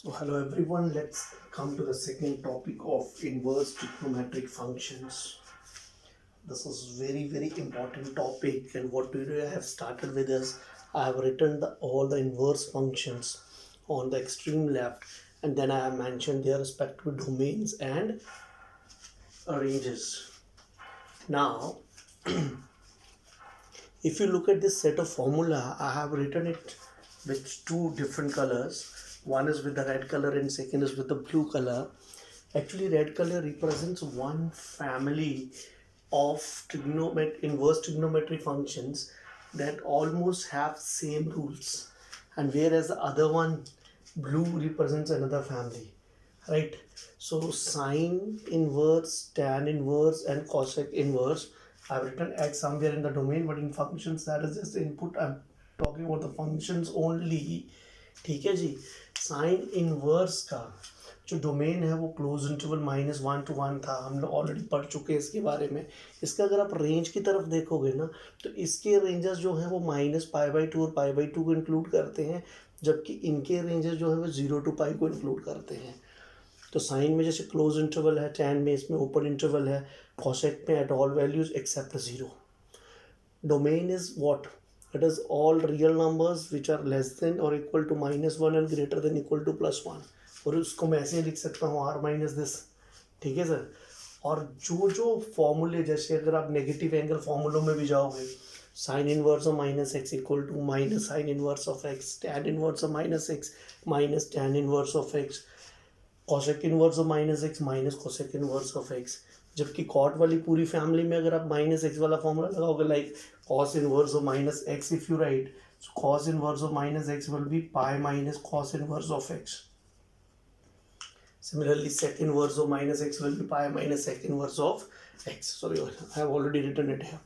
So hello everyone, let's come to the second topic of inverse trigonometric functions. This is very important topic, and what do I have started with is I have written all the inverse functions on the extreme left, and then I have mentioned their respective domains and ranges. Now if you look at this set of formula, I have written it with two different colors. One is with the red color and second is with the blue color. Actually, red color represents one family of inverse trigonometric functions that almost have same rules, and whereas the other one, blue, represents another family, right? So sine inverse, tan inverse, and cosec inverse, I've written x somewhere in the domain, but in functions that is just input. I'm talking about the functions only. ठीक है जी. Sine inverse का जो domain है वो close interval -1 to 1 था, हम लोग already पढ़ चुके हैं इसके बारे में. इसका अगर आप रेंज की तरफ देखोगे ना, तो इसके रेंजेस जो हैं वो -π/2 और π/2 को इंक्लूड करते हैं, जबकि इनके रेंजेस जो है वो 0 to π को इंक्लूड करते हैं. तो साइन में जैसे क्लोज इंटरवल है, टैन में इसमें ओपन इंटरवल है, कॉसेक में at all values except 0. Domain is what? It is all real numbers which are less than or equal to -1 and greater than equal to +1. और उसको मैं ऐसे लिख सकता हूँ r माइनस दिस. ठीक है सर. और जो फॉर्मूले, जैसे अगर आप नेगेटिव एंगल फॉर्मूलों में भी जाओगे, sine inverse of -x equal to minus sine inverse of x, tan inverse of -x minus tan inverse of x, cosec inverse of -x minus cosec inverse of x. जबकि cot वाली पूरी family में अगर आप -x वाला formula लगाओगे, like cos inverse of -x, if you write, so cos inverse of -x will be pi minus cos inverse of x. Similarly, sec inverse of -x will be pi minus sec inverse of x. Sorry, I have already written it here.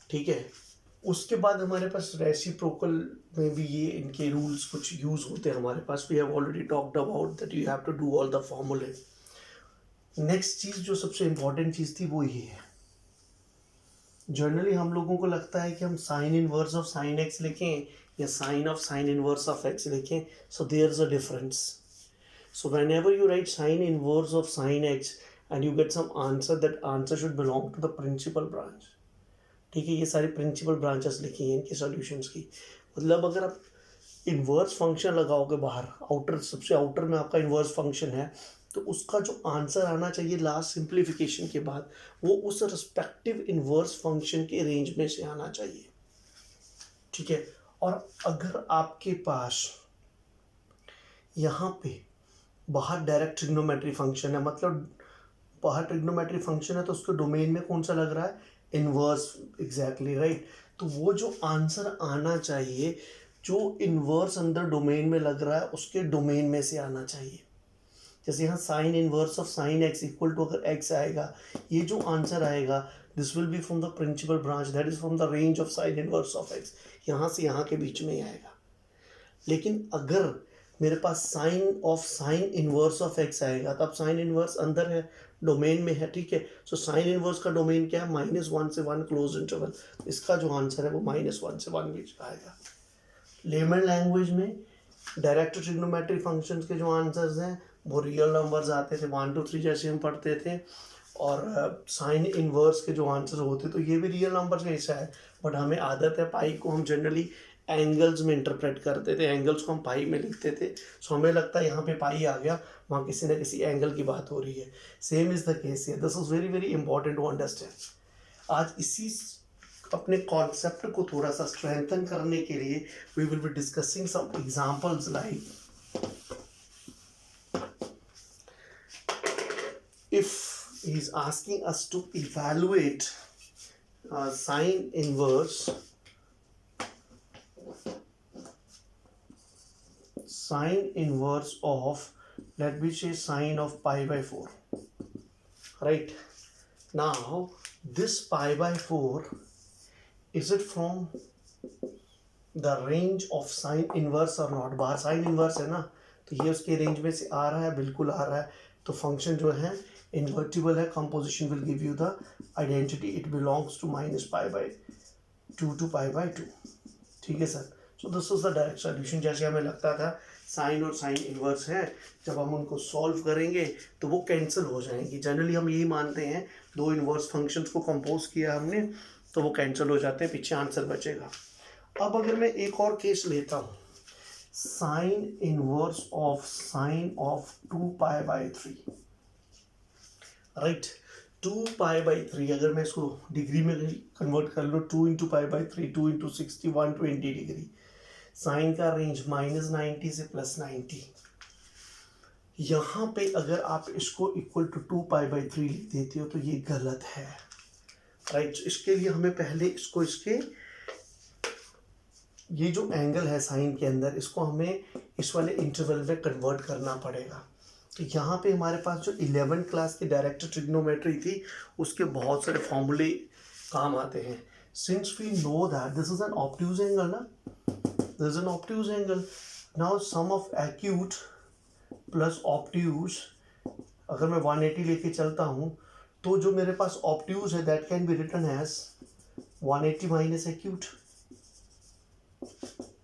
ठीक है. उसके बाद हमारे पास reciprocal में भी ये इनके rules कुछ यूज होते हैं हमारे पास. We have already talked about that you have to do all the फॉर्मूले. नेक्स्ट चीज़ जो सबसे इम्पॉर्टेंट चीज़ थी वो ये है. जनरली हम लोगों को लगता है कि हम sine inverse of sine x लिखें या sine of sine inverse of x लिखें. So there is a difference. So whenever you write sine inverse of sine x and you get some answer, that answer should belong to the principal branch. ठीक है. ये सारी principal branches लिखी हैं इनके solutions की. मतलब अगर आप इन्वर्स फंक्शन लगाओगे बाहर, आउटर, सबसे आउटर में आपका इन्वर्स फंक्शन है, तो उसका जो आंसर आना चाहिए लास्ट सिंप्लीफिकेशन के बाद, वो उस रिस्पेक्टिव इन्वर्स फंक्शन के रेंज में से आना चाहिए. ठीक है. और अगर आपके पास यहाँ पे बाहर डायरेक्ट ट्रिग्नोमेट्री फंक्शन है, मतलब बाहर ट्रिग्नोमेट्री फंक्शन है, तो उसके डोमेन में कौन सा लग रहा है? इन्वर्स. Exactly right. तो वो जो आंसर आना चाहिए, जो इन्वर्स अंदर डोमेन में लग रहा है, उसके डोमेन में से आना चाहिए. जैसे यहाँ sine inverse of sine x equal to, अगर एक्स आएगा, ये जो आंसर आएगा, this will be from the principal branch, that is from the range of sine inverse of x. यहाँ से यहाँ के बीच में ही आएगा. लेकिन अगर मेरे पास sine of sine inverse of x आएगा, तो अब साइन इनवर्स अंदर है, डोमेन में है. ठीक है. सो साइन इनवर्स का डोमेन क्या है? -1 से 1 क्लोज इंटरवल. इसका जो आंसर है वो -1 से 1 बीच आएगा. लेमन लैंग्वेज में डायरेक्ट ट्रिग्नोमेट्री फंक्शंस के जो आंसर्स हैं वो रियल नंबर्स आते थे, 1 2 3 जैसे हम पढ़ते थे. और साइन इनवर्स के जो आंसर होते, तो ये भी रियल नंबर्स का हिस्सा है, बट हमें आदत है पाई को हम जनरली एंगल्स में इंटरप्रेट करते थे, एंगल्स को हम पाई में लिखते थे. सो हमें लगता है यहाँ पे पाई आ गया, वहाँ किसी न किसी एंगल की बात हो रही है. Same is the case here. This is very important to understand. आज इसी अपने कॉन्सेप्ट को थोड़ा सा स्ट्रेंथन करने के लिए we will be discussing some examples. Like if he is asking us to evaluate sine inverse of, let me say, sine of π/4. Right. Now this π/4, is it from the range of sine inverse or not? बाहर sine inverse है ना, तो ये उसके range में से आ रहा है, बिल्कुल आ रहा है. तो फंक्शन जो है इन्वर्टिबल है. Composition will give you the identity. It belongs to -π/2 to π/2. ठीक है sir. So this is the direct solution. जैसे हमें लगता था साइन और साइन इनवर्स है, जब हम उनको सॉल्व करेंगे तो वो कैंसिल हो जाएंगे। जनरली हम यही मानते हैं, दो इनवर्स फंक्शंस को कंपोज किया हमने तो वो कैंसिल हो जाते हैं, पीछे आंसर बचेगा। अब अगर मैं एक और केस लेता हूँ, sine inverse of sine of 2π/3, right. 2π/3 अगर मैं इसको डिग्री में कन्वर्ट कर लो, 2 × π/3, 2 × 60, 120 डिग्री। साइन का रेंज -90 से +90। यहाँ पे अगर आप इसको इक्वल टू 2π/3 लिख देते हो तो ये गलत है, राइट। इसके लिए हमें पहले इसको इसके ये जो एंगल है साइन के अंदर, इसको हमें इस वाले इंटरवल में कन्वर्ट करना पड़ेगा। तो यहाँ पे हमारे पास जो 11th क्लास की डायरेक्ट ट्रिग्नोमेट्री थी, उसके बहुत सारे फॉर्मूले काम आते हैं। Since we know that this is an obtuse angle ना, this is an obtuse angle. Now sum of acute plus obtuse, अगर मैं 180 लेके चलता हूँ तो जो मेरे पास ऑब्ट्यूज है that can be written as 180 minus acute,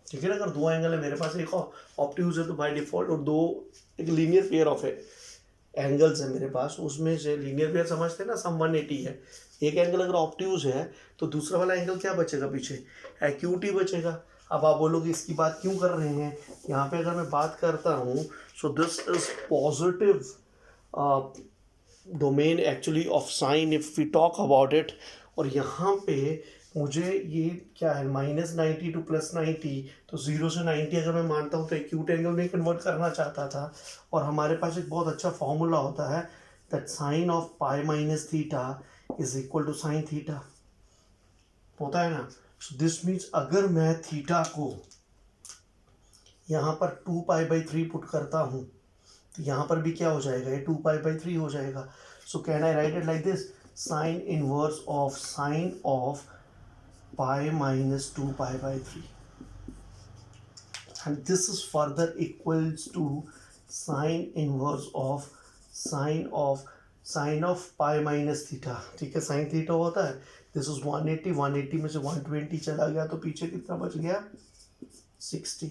ठीक है ना। अगर दो एंगल है मेरे पास, एक ऑब्ट्यूज है तो बाय डिफॉल्ट, और दो एक लीनियर पेयर ऑफ एंगल्स है मेरे पास, उसमें से लीनियर पेयर समझते हैं ना, सम 180 है। एक एंगल अगर ऑब्ट्यूज है तो दूसरा वाला एंगल क्या बचेगा पीछे, एक्यूट ही बचेगा। अब आप बोलोगे इसकी बात क्यों कर रहे हैं, यहाँ पे अगर मैं बात करता हूँ, so this is positive domain actually of sine if we talk about it. और यहाँ पे मुझे ये क्या है, -90 to +90, तो 0 से 90 अगर मैं मानता हूँ तो एक्यूट एंगल में कन्वर्ट करना चाहता था। और हमारे पास एक बहुत अच्छा फॉर्मूला होता है that sine of π - θ is equal to sine theta, होता है ना। सो दिस मीन्स अगर मैं थीटा को यहाँ पर 2π/3 पुट करता हूँ तो यहाँ पर भी क्या हो जाएगा, ये 2π/3 हो जाएगा। So can I write it like this, sine inverse of sine of π - 2π/3, and this is further equals to sine inverse of sine of π - θ, ठीक है। साइन थीटा होता है, दिस इज 180, 180 में से 120 चला गया तो पीछे कितना बच गया, 60।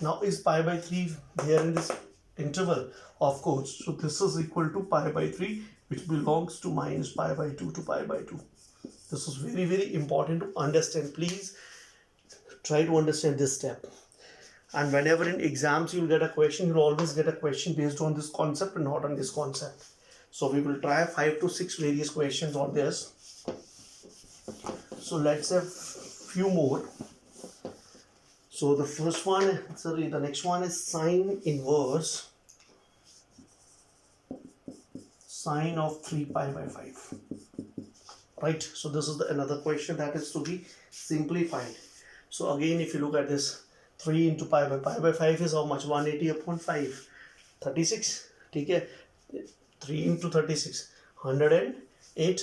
Now is π/3 there in this interval, of course, so this is equal to π/3 which belongs to -π/2 to π/2. This is very, very important to understand. Please try to understand this step. And whenever in exams you'll get a question, you'll always get a question based on this concept and not on this concept. So we will try 5 to 6 various questions on this. So let's have few more. So the next one is sine inverse sine of 3π/5. Right, so this is another question that is to be simplified. So again, if you look at this, 3 × π/5 is how much, 180 upon 5, 36, ठीक है। 3 × 36, 108.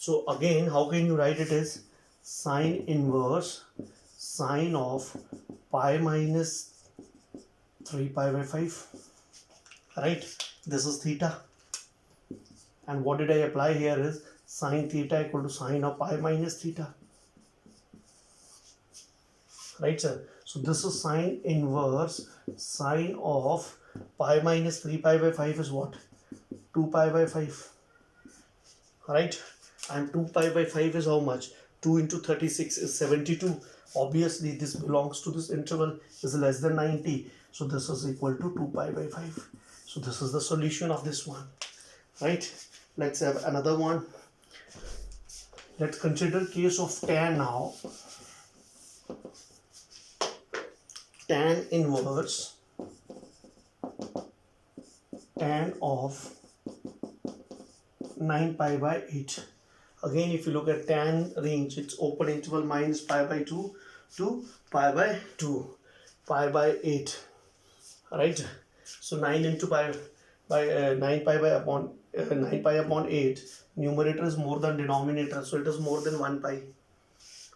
So again, how can you write it as sine inverse sine of π - 3π/5, right? This is theta, and what did I apply here is sin theta equal to sine of π - θ, right sir? So this is sine inverse sine of π - 3π/5 is what, 2π/5, right? And 2π/5 is how much, 2 × 36 is 72. Obviously this belongs to this interval, is less than 90, so this is equal to 2π/5. So this is the solution of this one, right? Let's have another one. Let's consider case of tan now. Tan inverse tan of 9π/8. Again, if you look at tan range, it's open interval -π/2 to π/2, π/8, right? So 9 into pi by 9π upon 8, numerator is more than denominator, so it is more than 1 pi,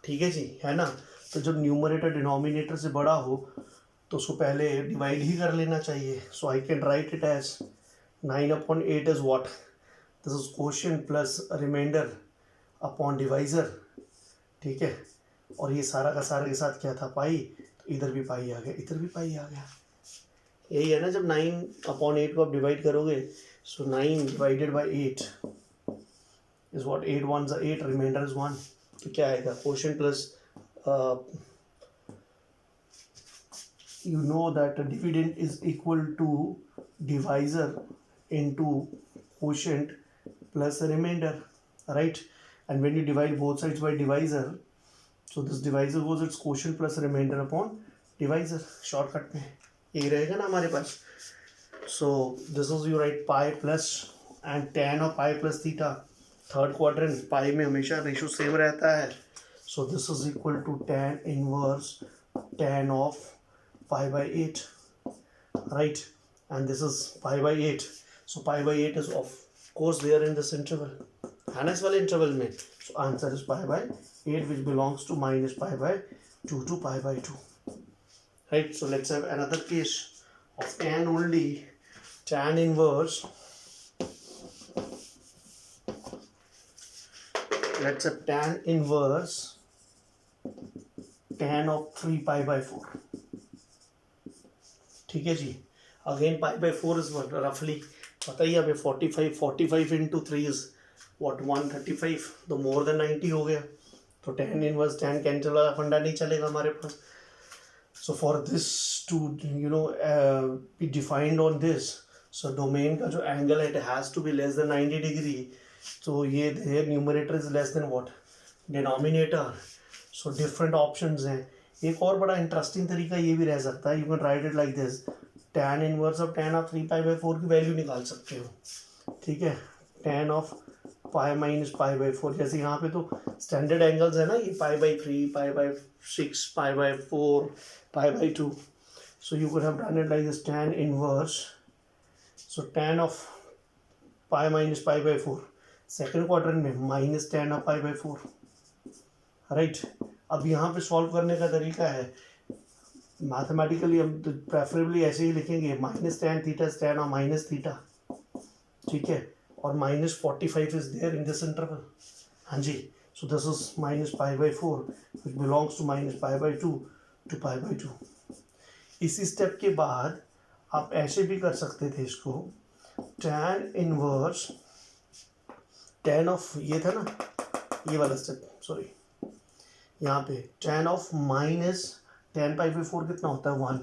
ठीक है जी, है ना। तो जब numerator denominator से बड़ा हो तो उसको पहले डिवाइड ही कर लेना चाहिए। So I can write it as 9/8 is what, this is quotient plus remainder upon divisor, ठीक है। और ये सारा का सारा के साथ क्या था, पाई, तो इधर भी पाई आ गया, इधर भी पाई आ गया। यही है ना, जब 9/8 को आप डिवाइड करोगे, so 9 divided by 8 is what, 8 1s are 8, remainder is 1। तो क्या आएगा, quotient plus you know that a dividend is equal to divisor into quotient plus a remainder, right? And when you divide both sides by divisor, so this divisor goes its quotient plus remainder upon divisor, shortcut में यही रहेगा ना हमारे पास। so this is you write pi plus and tan of pi plus theta, third quadrant pi में हमेशा ratio same रहता है। so this is equal to tan inverse tan of pi by 8, right? And this is pi by 8, so pi by 8 is of course there in this interval, है ना इस वाले interval में। so answer is pi by 8, which belongs to minus pi by 2 to pi by 2, right? So let's have another case of tan only, tan inverse, let's have tan inverse tan of 3 pi by 4, ठीक है जी। Again pi by 4 is रफली पता ही हमें 45 into 3 is what 135, तो more than 90 हो गया। तो tan inverse tan cancel वाला फंडा नहीं चलेगा हमारे पास। So for this to be defined on this, so domain का जो एंगल है it has to be less than 90 degree. तो ये there numerator is less than what denominator. So different options हैं। एक और बड़ा इंटरेस्टिंग तरीका ये भी रह सकता है, you can write it like this, tan inverse of tan of 3 pi by 4 की वैल्यू निकाल सकते हो, ठीक है। tan of pi minus pi by 4, जैसे यहाँ पे तो स्टैंडर्ड एंगल्स है ना, ये pi by 3 pi by 6 pi by 4 pi by 2, so you could have done it like this tan inverse, so tan of pi minus pi by 4 second quadrant में minus tan of pi by 4, right. अब यहाँ पे solve करने का तरीका है mathematically, हम तो प्रेफरेबली ऐसे ही लिखेंगे, माइनस tan थीटा tan और माइनस थीटा, ठीक है, और minus 45 is there in this interval, हाँ जी। So this is minus pi by 4 which belongs to minus pi by 2 to pi by 2। इसी स्टेप के बाद आप ऐसे भी कर सकते थे इसको, tan इनवर्स tan ऑफ, ये था ना ये वाला स्टेप, सॉरी यहाँ पे tan of minus tan pi by 4 कितना होता है 1।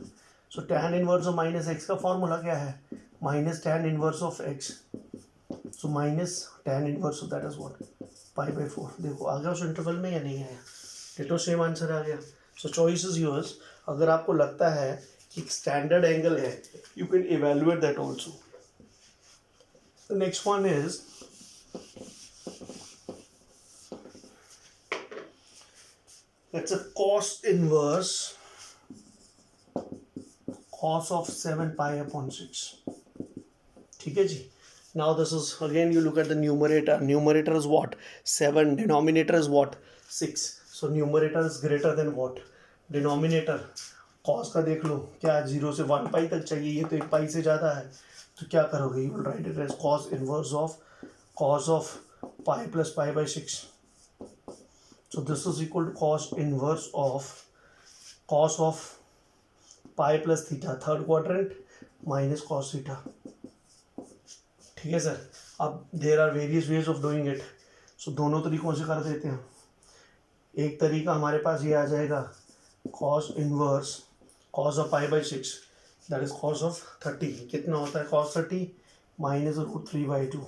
सो tan inverse of minus x का फॉर्मूला क्या है, minus tan inverse of x, so minus tan inverse of that is what pi by 4। देखो आ गया उस इंटरवल में या नहीं आया, डिटो सेम आंसर आ गया। सो चॉइस इज योर्स। अगर आपको लगता है कि स्टैंडर्ड एंगल है, you can evaluate that also. Next one is let's say cos inverse cos of 7 pi upon 6, ठीक है जी। now this is again, you look at the numerator is what 7, denominator is what 6, so numerator is greater than what denominator। cos का देख लो, क्या 0 से 1 पाई तक चाहिए, ये तो 1 पाई से ज़्यादा है, तो क्या करोगे, you will write it as cos inverse of cos of pi plus pi by 6। So this is equal to cos inverse of cos of pi plus theta, third quadrant, minus cos theta, ठीक है sir. अब there are various ways of doing it, so दोनों तरीकों से कर देते हैं। एक तरीका हमारे पास ये आ जाएगा, cos inverse cos of pi by 6 that is cos of 30, कितना होता है cos 30 माइनस √3/2,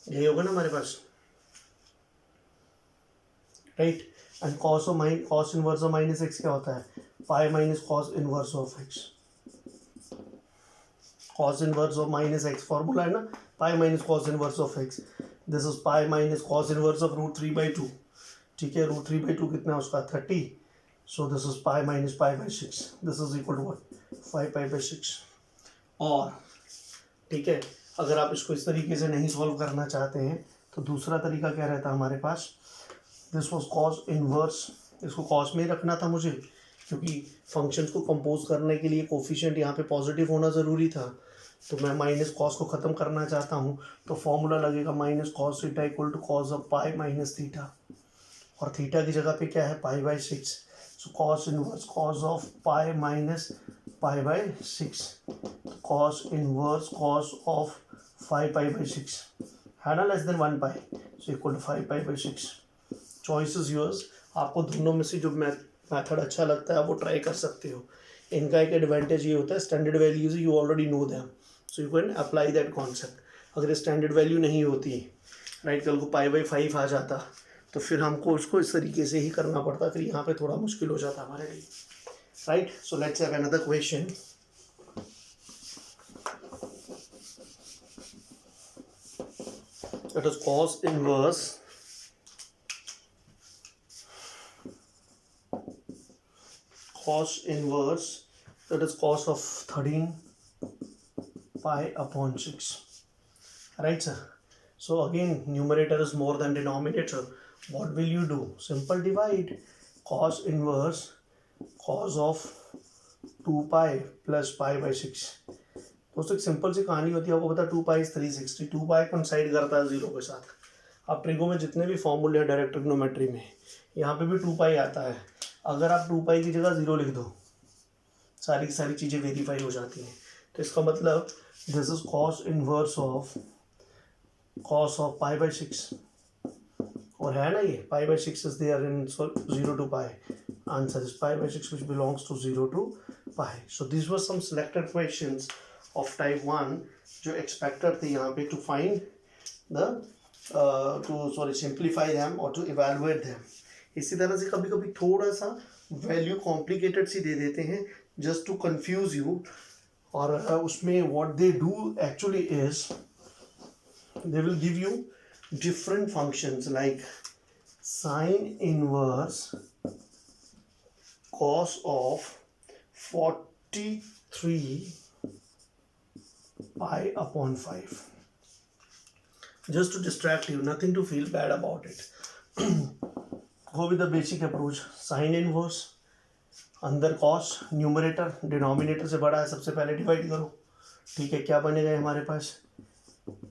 यही होगा ना हमारे पास, right. And cos inverse of minus x क्या होता है, pi minus cos inverse of x, cos inverse of minus x formula है ना, pi minus cos inverse of x, this is pi minus cos inverse of √3/2, ठीक है। √3/2 कितना है उसका 30, so this is pi minus pi by 6, this is equal to what 5 pi by 6। और ठीक है, अगर आप इसको इस तरीके से नहीं सॉल्व करना चाहते हैं तो दूसरा तरीका क्या रहता है हमारे पास, दिस वॉज cos इनवर्स, इसको cos में ही रखना था मुझे, क्योंकि फंक्शंस को कंपोज करने के लिए कोफिशिएंट यहाँ पे पॉजिटिव होना ज़रूरी था, तो मैं माइनस cos को ख़त्म करना चाहता हूँ, तो फॉर्मूला लगेगा minus cos theta equal to cos of pi minus theta, और थीटा की जगह पे क्या है pi by 6। So cos inverse cos of pi minus pi by 6, cos inverse cos of 5 pi by 6 है ना, less than 1 pi, so equal to 5 pi by 6. Choice is yours. आपको दोनों में से जो मेथड अच्छा लगता है आप वो ट्राई कर सकते हो. इनका एक एडवांटेज ये होता है, standard values you already know them, so you can apply that concept. अगर स्टैंडर्ड वैल्यू नहीं होती, राइट, कल को पाई बाई 5 आ जाता तो फिर हमको उसको इस तरीके से ही करना पड़ता, फिर यहाँ पे थोड़ा मुश्किल हो जाता हमारे लिए, right. So let's have another question. That is cos inverse that is cos of 13 pi upon 6, right sir. So again numerator is more than denominator. What will you do? Simple divide. Cos inverse cos of 2 pi plus pi by 6. दोस्तों एक simple सी कहानी होती है, आपको पता है 2 pi is 360. 2 पाई कंसाइड करता है 0 के साथ. आप ट्रिगो में जितने भी फॉर्मूले हैं डायरेक्ट ट्रिग्नोमेट्री में, यहाँ पे भी 2 पाई आता है. अगर आप 2 पाई की जगह 0 लिख दो, सारी की सारी चीज़ें वेरीफाई हो जाती हैं. तो इसका मतलब this is cos inverse of cos of pi by 6, और है ना ये pi by 6 is there in 0 to pi. Answer is pi by 6 which belongs to 0 to pi. So these were some selected questions of type 1 जो expected थे यहाँ पे to find the to simplify them or to evaluate them. इसी तरह से कभी कभी थोड़ा सा वैल्यू कॉम्प्लिकेटेड सी दे देते हैं just to confuse you, और उसमें what they do actually is they will give you different functions like sine inverse cos of 43 pi upon 5, just to distract you, nothing to feel bad about it. Go with the basic approach. Sine inverse, अंदर cos, numerator denominator से बड़ा है, सबसे पहले divide करो. ठीक है, क्या बनेगा हमारे पास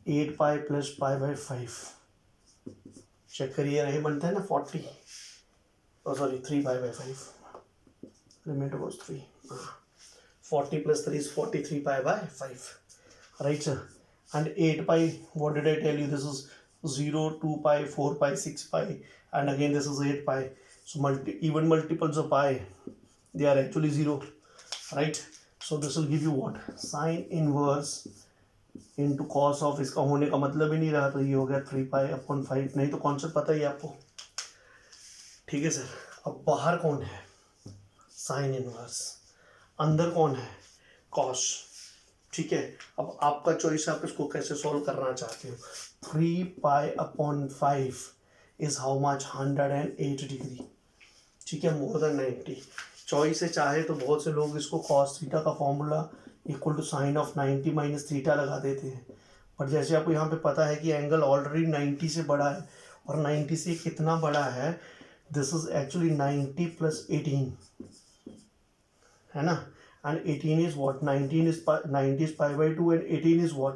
8 pi plus pi by 5. Check करिए, नहीं बनता है ना 40, sorry 3 pi by 5, remainder was 3. 40 plus 3 is 43 pi by 5, right sir. And 8 pi, what did I tell you? This is 0, 2 pi, 4 pi, 6 pi, and again this is 8 pi. So even multiples of pi, they are actually 0, right? So this will give you what? Sine inverse into cos of, इसका होने का मतलब ही नहीं रहा, तो ये हो गया 3 pi upon 5. नहीं तो कॉन्सेप्ट पता ही आपको, ठीक है सर. अब बाहर कौन है? Sine inverse. अंदर कौन है? कॉस. ठीक है, अब आपका चॉइस, आप इसको कैसे सॉल्व करना चाहते हो. 3 pi upon 5 is how much? 108 degree. ठीक है, मोर देन 90. चॉइस है, चाहे तो बहुत से लोग इसको कॉस थीटा का formula equal to sine of 90 minus theta लगा देते हैं, पर जैसे आपको यहाँ पे पता है कि एंगल ऑलरेडी 90 से बड़ा है, और 90 से कितना बड़ा है? दिस इज एक्चुअली 90 प्लस 18, है ना. And 18 is what? 90 is pi by 2 and 18 is what?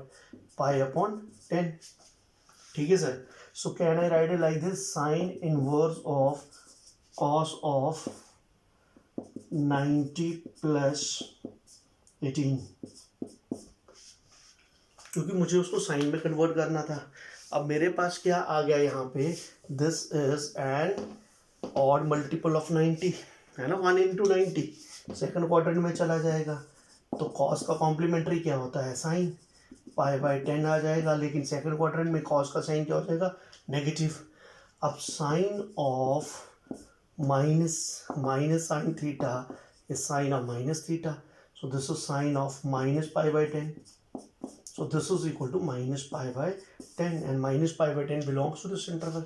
Pi upon 10. ठीक है sir. So can I write it like this? Sine inverse of cos of 90 plus 18, क्योंकि मुझे उसको साइन में कन्वर्ट करना था. अब मेरे पास क्या आ गया यहाँ पे? This is N odd multiple of 90, है ना. 1 into 90 सेकंड क्वाड्रेंट में चला जाएगा, तो कॉस का कॉम्प्लीमेंट्री क्या होता है? साइन. पाई बाई 10 आ जाएगा, लेकिन सेकंड क्वाड्रेंट में कॉस का साइन क्या हो जाएगा? नेगेटिव. अब sine of minus sine theta is sine of minus theta, so this is sine of minus pi by 10, so this is equal to minus pi by 10, and minus pi by 10 belongs to this interval,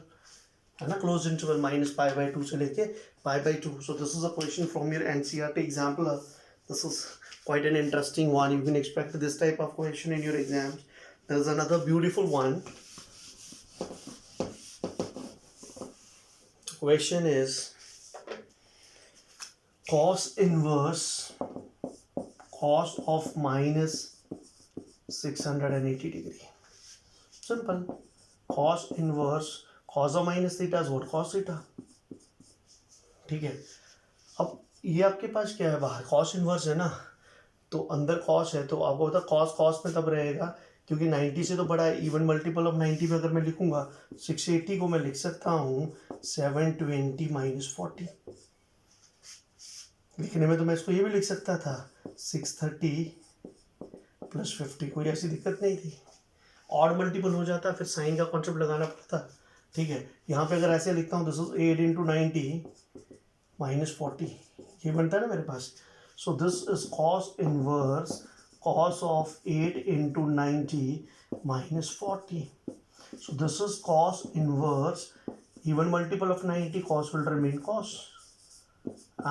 है ना, closed interval minus pi by 2 से लेके pi by 2. So this is a question from your NCERT example. This is quite an interesting one. You can expect this type of question in your exams. There is another beautiful one. The question is cos inverse cos of minus 680 degree. Simple. Cos inverse cos of minus theta is what? Cos theta. ठीक है. अब ये आपके पास क्या है, बाहर cos inverse है ना, तो अंदर कॉस है, तो आपको पता कॉस कॉस में तब रहेगा क्योंकि 90 से तो बड़ा है। इवन मल्टीपल ऑफ 90 में अगर मैं लिखूंगा 680 को मैं लिख सकता हूँ 720 माइनस 40। लिखने में तो मैं इसको ये भी लिख सकता था 630 प्लस 50, कोई ऐसी दिक्कत नहीं थी। ऑड मल्टीपल हो जाता फिर साइन का कॉन्सेप्ट लगाना पड़ता, ठीक है। यहाँ पे अगर ऐसे लिखता हूँ दिस इज 8 इंटू 90 माइनस 40, ये बनता है ना मेरे पास। So this is cos inverse cos of 8 into 90 minus 40. So this is cos inverse, even multiple of 90, cos will remain cos.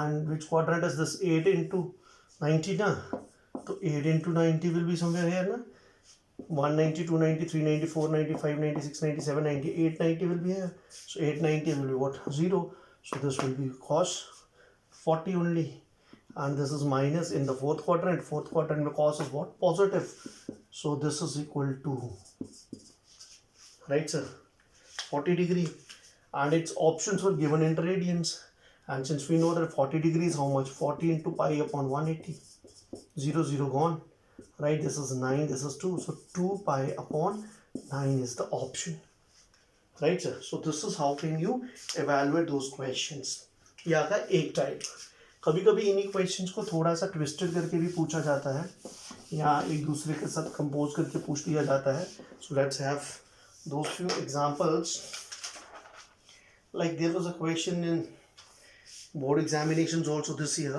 And which quadrant is this? 8 into 90 na? So 8 into 90 will be somewhere here na? 190, 290, 390, 490, 590, 690, 790, 890 will be here. So 890 will be what? 0. So this will be cos 40 only. And this is minus in the fourth quadrant. Fourth quadrant में cos is what? Positive. So this is equal to, right sir, 40 degree. And its options were given in radians. And since we know that 40 degrees, how much? 40 into pi upon 180. 0, 0 gone. Right, this is 9, this is 2. So 2 pi upon 9 is the option. Right sir. So this is how can you evaluate those questions. यहाँ का एक type. कभी कभी इन्हीं questions को थोड़ा सा twisted करके भी पूछा जाता है, या एक दूसरे के साथ कंपोज करके पूछ लिया जाता है। So let's have those few examples. Like there was a question in board examinations also this year,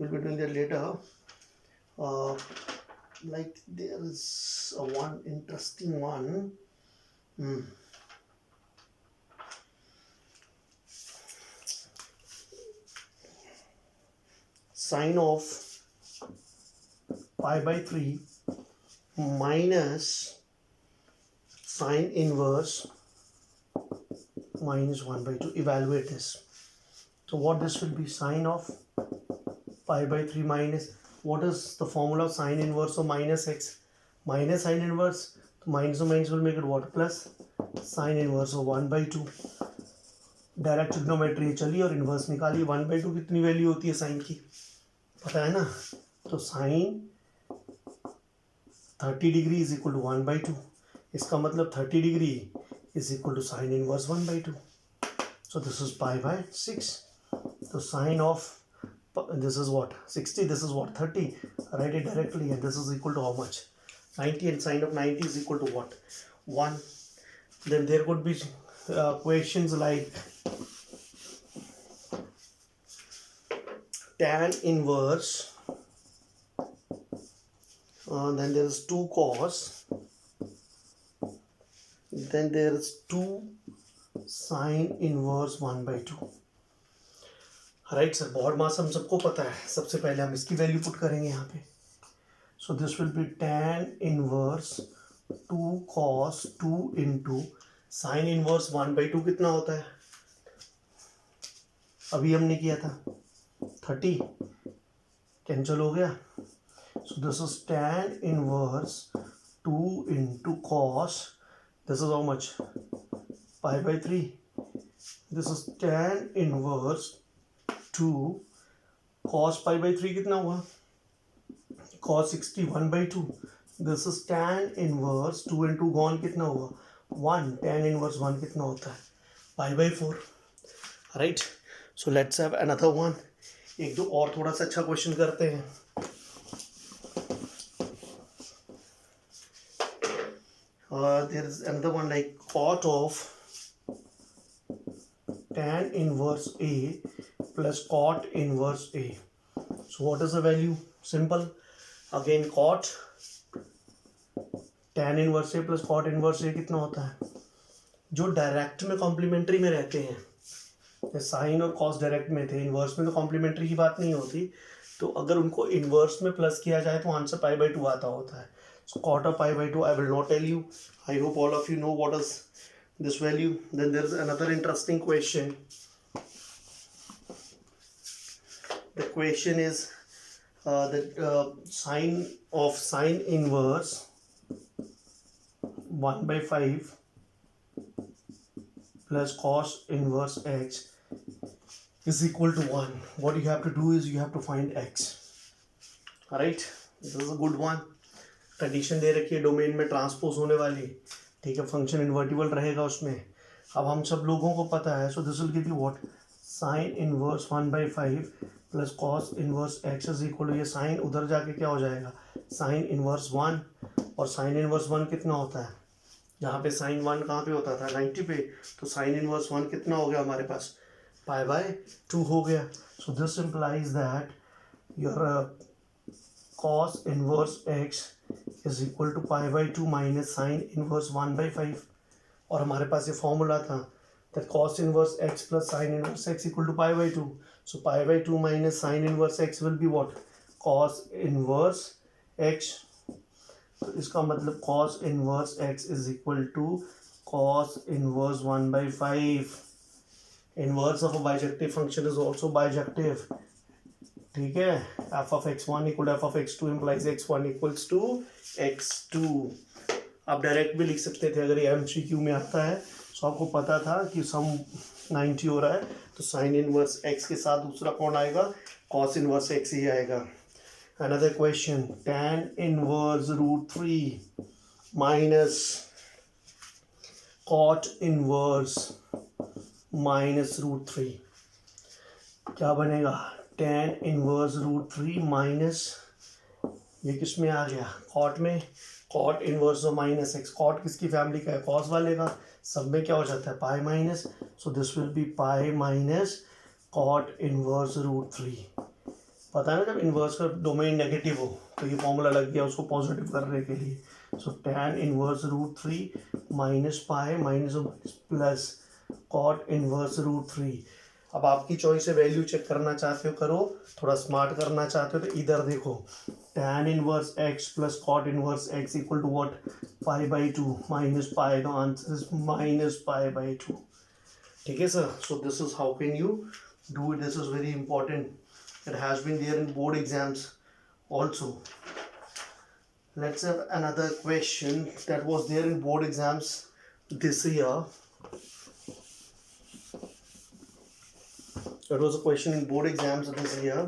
will be doing that later. Like there is a one interesting one. Sine of pi by 3 minus sine inverse minus 1 by 2. Evaluate this. So what this will be? Sine of pi by 3 minus, what is the formula of sine inverse of minus x? Minus sine inverse, so minus of minus will make it what? Plus sine inverse of 1 by 2. Direct trigonometry चलिए और inverse निकालिए। 1 by 2 कितनी value होती है sign की, पता है ना? तो sine 30 degree is equal to 1 by 2। इसका मतलब 30 degree is equal to sine inverse 1 by 2। So this is pi by 6। तो sine of this is what? 60, this is what? 30. Write it directly, and this is equal to how much? 90, and sine of 90 is equal to what? 1. Then there could be questions like tan inverse, then there is 2 cos, then there is 2 sine inverse 1 by 2। Right sir, BODMAS हम सबको पता है। सबसे पहले हम इसकी value put करेंगे यहाँ पे। सो this will B tan inverse 2 cos 2 into sine inverse 1 by 2 कितना होता है? अभी हमने किया था 30, कैंसिल हो गया। सो this is tan inverse 2 into cos, this is how much? Pi by 3। This is tan inverse 2 cos pi by 3 कितना हुआ? cos 60 1 by 2। This is tan inverse 2 into gone कितना हुआ? 1। tan इनवर्स 1 कितना होता है? pi by 4। Right, so let's have another one. एक दो और थोड़ा सा अच्छा क्वेश्चन करते हैं। There is another one like cot of tan inverse A plus cot inverse A. So what is the value? Simple. Again cot tan inverse A plus cot inverse A कितना होता है? जो डायरेक्ट में complementary में रहते हैं, sign और cos direct में थे, इन्वर्स में तो कॉम्प्लीमेंट्री की बात नहीं होती, तो अगर उनको इन्वर्स में प्लस किया जाए तो आंसर पाई बाई 2 आता होता है। So cot of pi by 2 I will not tell you, I hope all of you know what is this value. Then there is another interesting question. The question is the sine of sine inverse 1 by 5 plus cos inverse x is equal to 1, what you have to do is you have to find x. Alright, this is a good one. Condition दे रखी है domain में transpose होने वाली, ठीक है, function invertible रहेगा उसमें. अब हम सब लोगों को पता है, so this will give you what, sine inverse 1/5 plus cos inverse x is equal to, ये साइन उधर जाके क्या हो जाएगा, साइन इनवर्स 1, और साइन इनवर्स 1 कितना होता है, यहाँ पे साइन 1 कहाँ पे होता था 90 पे, तो साइन इनवर्स 1 कितना हो गया हमारे पास, π/2 हो गया. So this implies that your cos inverse x is equal to π/2 minus sin inverse 1/5, और हमारे पास ये फॉर्मूला था that cos inverse x plus sin inverse x equal to π/2. So π/2 minus sin inverse x will be what, cos inverse x. तो इसका मतलब cos inverse x is equal to cos inverse 1/5. Inverse of a bijective function is also bijective. ठीक है, f of x1 equal to f of x2 implies x1 equals to x2. आप direct भी लिख सकते थे अगर ये MCQ में आता है. सो आपको पता था कि सम 90 हो रहा है, तो साइन इनवर्स x के साथ दूसरा कौन आएगा, cos इनवर्स x ही आएगा. Another question, tan inverse √3 minus cot inverse minus √3, क्या बनेगा, tan इनवर्स √3 माइनस, ये किस में आ गया, कॉट में, cot inverse minus x, cot किसकी फैमिली का है, कॉस वाले का, सब में क्या हो जाता है pi minus, so this will be pi minus cot inverse √3. पता है ना, जब इनवर्स का डोमेन नेगेटिव हो तो ये फॉर्मूला लग गया उसको पॉजिटिव करने के लिए. So tan inverse √3 minus pi minus plus cot inverse √3. अब आपकी चॉइस है, वैल्यू चेक करना चाहते हो करो, थोड़ा स्मार्ट करना चाहते हो तो इधर देखो, tan इनवर्स x plus cot inverse x equal to what, π/2 minus pi, the answer is minus π/2. ठीक है sir, so this is how can you do it. This is very important, it has been there in board exams also. Let's have another question that was there in board exams this year. It was a question in board exams this year.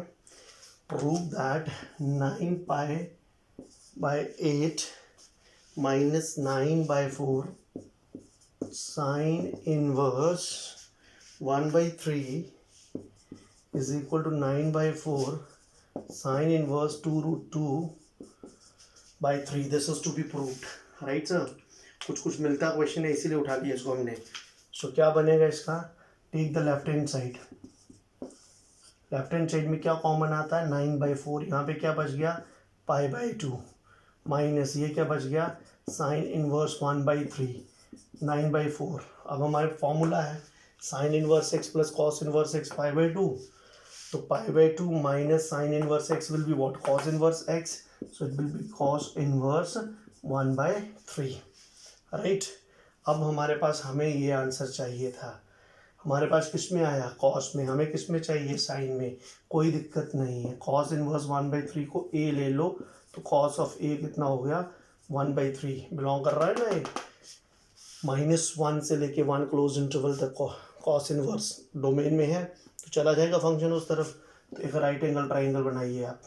Prove that 9π/8 minus 9/4 sine inverse 1/3 is equal to 9/4 sine inverse 2√2/3. This is to be proved, right sir? कुछ मिलता question है इसीलिए उठा लिया इसको हमने. सो क्या बनेगा इसका, take the left hand side. Left hand side में क्या कॉमन आता है, 9/4, यहाँ पे क्या बच गया π/2 माइनस ये क्या बच गया, साइन इनवर्स 1/3 9/4. अब हमारे फॉर्मूला है sine inverse x plus cos inverse x π/2, तो π/2 minus sine inverse x will be what, cos inverse x, so it will be cos inverse 1/3. Right, अब हमारे पास हमें ये आंसर चाहिए था, हमारे पास किस में आया, कॉस में, हमें किस में चाहिए, साइन में. कोई दिक्कत नहीं है, कॉस इनवर्स 1/3 को a ले लो, तो कॉस ऑफ a कितना हो गया 1/3, बिलोंग कर रहा है ना ये, -1 से लेके 1 क्लोज इंटरवल तक कॉस इनवर्स डोमेन में है, तो चला जाएगा फंक्शन उस तरफ. तो एक राइट एंगल ट्राइंगल बनाइए आप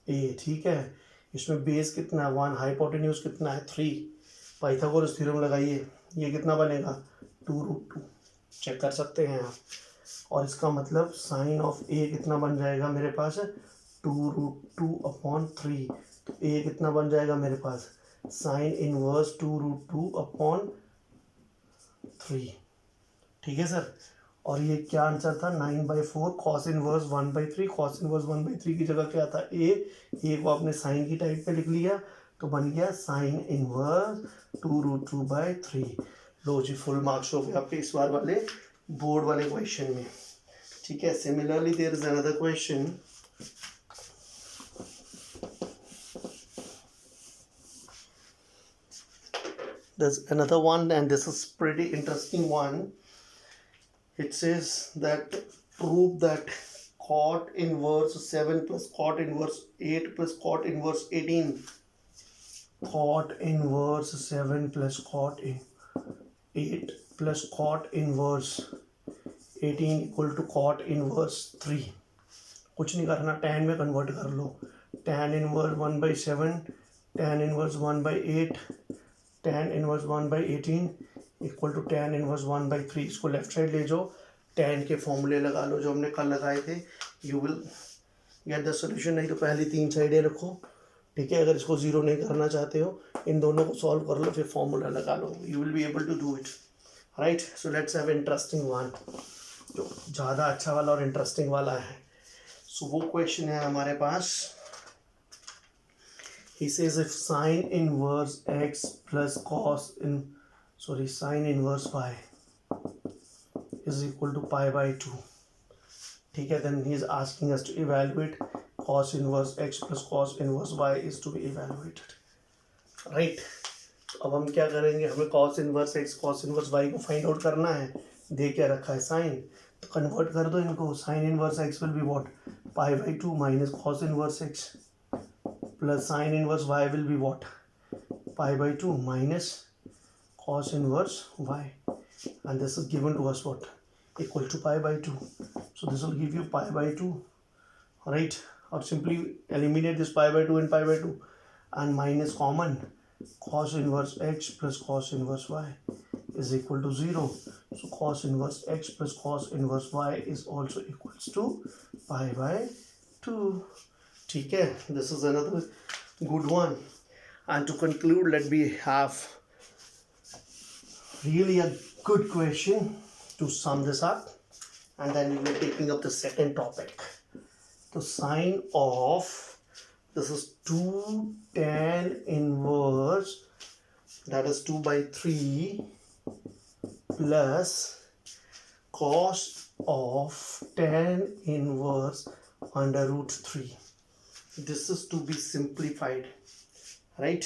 a, ठीक है, इसमें बेस कितना है 1, हाइपोटेन्यूज कितना है 3, पाइथागोरस थ्योरम लगाइए, ये कितना बनेगा 2√2, चेक कर सकते हैं आप. और इसका मतलब साइन ऑफ a कितना बन जाएगा मेरे पास 2√2/3, तो a कितना बन जाएगा मेरे पास साइन इनवर्स 2√2/3. ठीक है सर, और ये क्या आंसर था 9/4 कॉस इनवर्स 1/3. कॉस इनवर्स 1/3 की जगह क्या था a को आपने साइन की टाइप पे लिख लिया, तो बन गया साइन इनवर्स 2√2/3. लो जी, फुल मार्क्स हो गए आपके इस बार वाले बोर्ड वाले क्वेश्चन में. ठीक है, similarly there is another question. There's another one and this is pretty interesting one. It says that prove that cot inverse 7 plus cot inverse 8 plus cot inverse 18. Cot inverse 7 plus cot 8 plus cot inverse 18 equal to cot inverse 3. कुछ नहीं करना, tan में convert कर लो. tan inverse 1/7, tan inverse 1/8, tan inverse 1/18 equal to tan inverse 1/3. इसको left side ले जाओ, tan के फॉर्मूले लगा लो जो हमने कल लगाए थे. You will get the solution. नहीं तो पहली 3 साइडें रखो, ठीक है. अगर इसको ज़ीरो नहीं करना चाहते हो, इन दोनों को सॉल्व कर लो, फिर फॉर्मूला लगा लो. You will be able to do it, right. So let's have interesting one, जो ज़्यादा अच्छा वाला और इंटरेस्टिंग वाला है. सो वो क्वेश्चन है हमारे पास. He says if sin inverse x plus sin inverse y is equal to pi by 2, ठीक है, then he is asking us to evaluate cos inverse x plus cos inverse y is to be evaluated, right. अब हम क्या करेंगे, हमें cos inverse x cos inverse y को find out करना है. दे क्या रखा है, साइन, तो कन्वर्ट कर दो इनको. sin inverse x will be what, pi by 2 minus cos inverse x plus sin inverse y will be what, pi by 2 minus cos inverse y, and this is given to us what, equal to pi by 2. So this will give you pi by 2, right. Or simply eliminate this pi by 2 and pi by 2 and minus common, cos inverse x plus cos inverse y is equal to 0. So cos inverse x plus cos inverse y is also equals to pi by 2. ठीक है, this is another good one. And to conclude, let me have really a good question to sum this up, and then we will be taking up the second topic. The sine of, this is 2 tan inverse, that is 2/3 plus cos of tan inverse under root 3. This is to be simplified, right,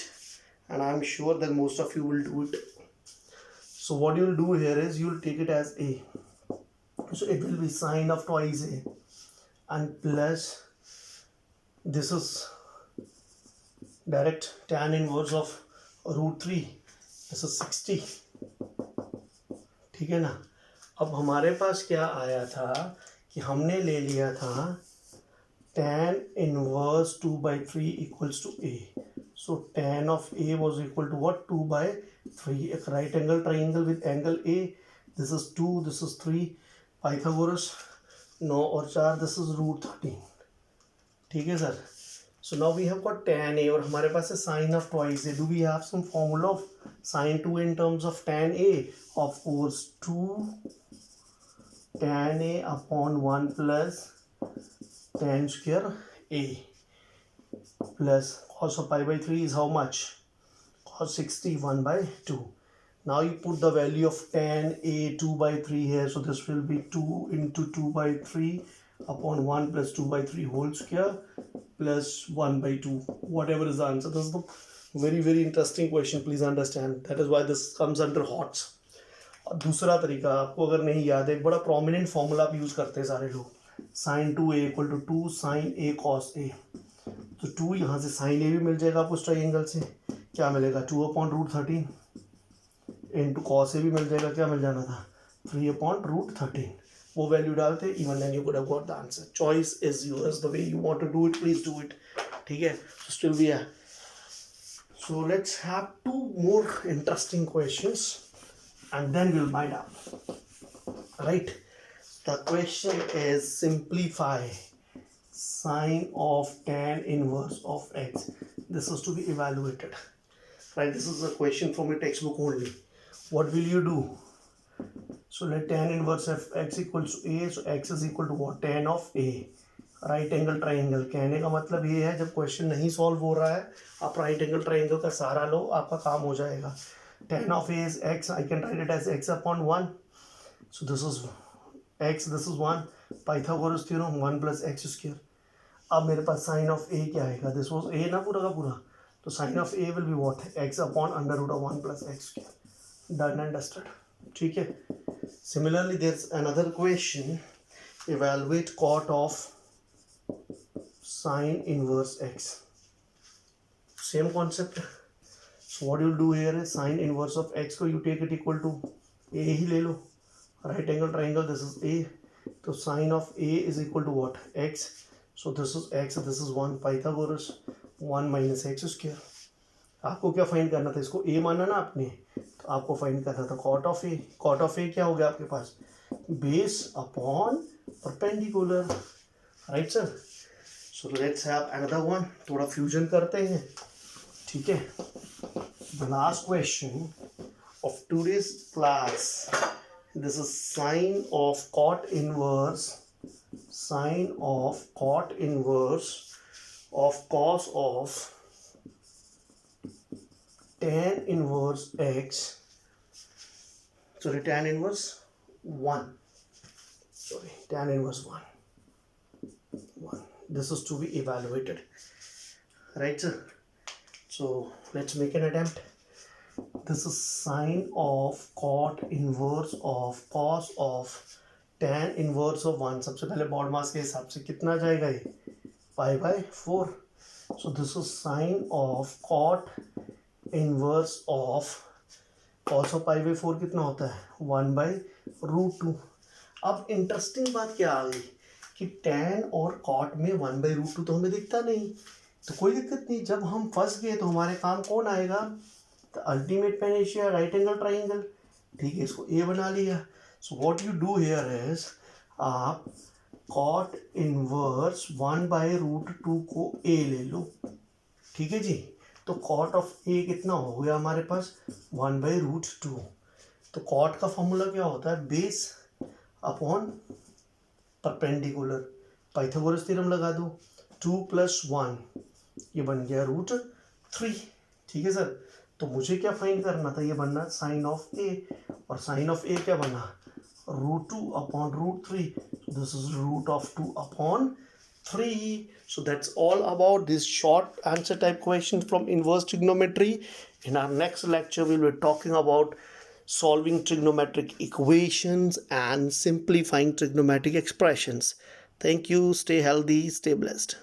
and I'm sure that most of you will do it. So what you'll do here is you'll take it as a, so it will be sine of twice a and plus this is direct tan inverse of root 3, this is 60, ठीक है ना. अब हमारे पास क्या आया था कि हमने ले लिया था tan inverse 2/3 equals to a. So tan of a was equal to what, 2/3. A right angle triangle with angle a, this is 2, this is 3, Pythagoras 9 और 4, this is root 13, ठीक है sir. So now we have got tan a और हमारे पास है sin of twice a. Do we have some formula of sin 2 in terms of tan a? Of course, 2 tan a upon 1 plus tan square a plus cos of pi by 3 is how much, cos 60, 1/2. Now you put the value of tan a 2/3 here, so this will be 2 into 2/3 upon 1 plus 2/3 whole square plus 1/2, whatever is the answer. This is the very interesting question, please understand, that is why this comes under HOTS. और दूसरा तरीका आपको अगर नहीं याद है, एक बड़ा प्रोमिनेंट फॉर्मूला आप यूज़ करते हैं सारे लोग, sin 2a equal to 2 sin a cos a. तो 2 यहाँ से sin a भी मिल जाएगा आपको उस ट्राइंगल से, क्या मिलेगा, 2/√13 इंटू cos a भी मिल जाएगा, क्या मिल जाना था, 3/√13. वो वैल्यू डालते even then you could have got the answer. Choice is yours, the way you want to do it, please do it, ठीक है. So still we are, so let's have 2 more interesting questions and then we'll wind up, right. The question is simplify sine of tan inverse of x. This is to be evaluated, right. This is a question from a textbook only. What will you do? So let tan inverse of x equals to a. So x is equal to what, tan of a. Right angle triangle, कहने का मतलब ये है जब question नहीं solve हो रहा है आप राइट एंगल ट्राइंगल का सहारा लो, आपका काम हो जाएगा. tan of a is x, I can write it as x upon 1. So this is x, this is 1, Pythagoras theorem 1 plus x square. अब मेरे पास साइन ऑफ ए क्या आएगा, दिस वाज ए ना पूरा का पूरा, तो sine of a will be what, x upon under root of 1 plus x square. Done and dusted, ठीक है. Similarly there is another question, evaluate cot of sine inverse x. Same concept. So what you'll do here is sin inverse of x को you take it equal to a ही ले लो, right angle triangle, this is A, so sine of A is equal to what? X. So this is X, this is 1, Pythagoras 1 minus x square. आपको क्या find करना था? इसको A माना ना आपने, तो आपको फाइंड करना था cot of A. cot of A क्या हो गया आपके पास? Base upon perpendicular, right sir? So let's have another one, थोड़ा फ्यूजन करते हैं, ठीक है? The last question of today's class, this is sine of cot inverse of cos of tan inverse x, sorry, tan inverse 1, this is to be evaluated, right sir? So let's make an attempt. This is sine of cot inverse of cos of tan inverse of 1. सबसे पहले baud मास के हिसाब से कितना जाएगा ये? Pi by 4. So this is sine of cot inverse of cos of pi by 4 कितना होता है? 1 by root 2. अब इंटरेस्टिंग बात क्या आ गई कि tan और cot में 1 by root 2 तो हमें दिखता नहीं, तो कोई दिक्कत नहीं. जब हम फंस गए तो हमारे काम कौन आएगा? Ultimate Panacea, right angle triangle, ठीक है? इसको ए बना लिया. So what you do here is, आप कॉट इनवर्स 1 बाय रूट 2 को ए ले लो, ठीक है जी? तो कॉट ऑफ ए कितना हो गया हमारे पास? 1 बाय रूट 2. तो कॉट का फॉर्मूला क्या होता है? Base upon perpendicular. Pythagoras theorem लगा दो. 2 + 1 ये बन गया रूट 3, ठीक है सर? तो मुझे क्या फाइंड करना था? ये बनना साइन ऑफ ए, और साइन ऑफ ए क्या बना? Root 2 upon root 3. This is root of 2 upon 3. So that's all about this short answer type question from inverse trigonometry. In our next lecture we will be talking about solving trigonometric equations and simplifying trigonometric expressions. Thank you. Stay healthy, stay blessed.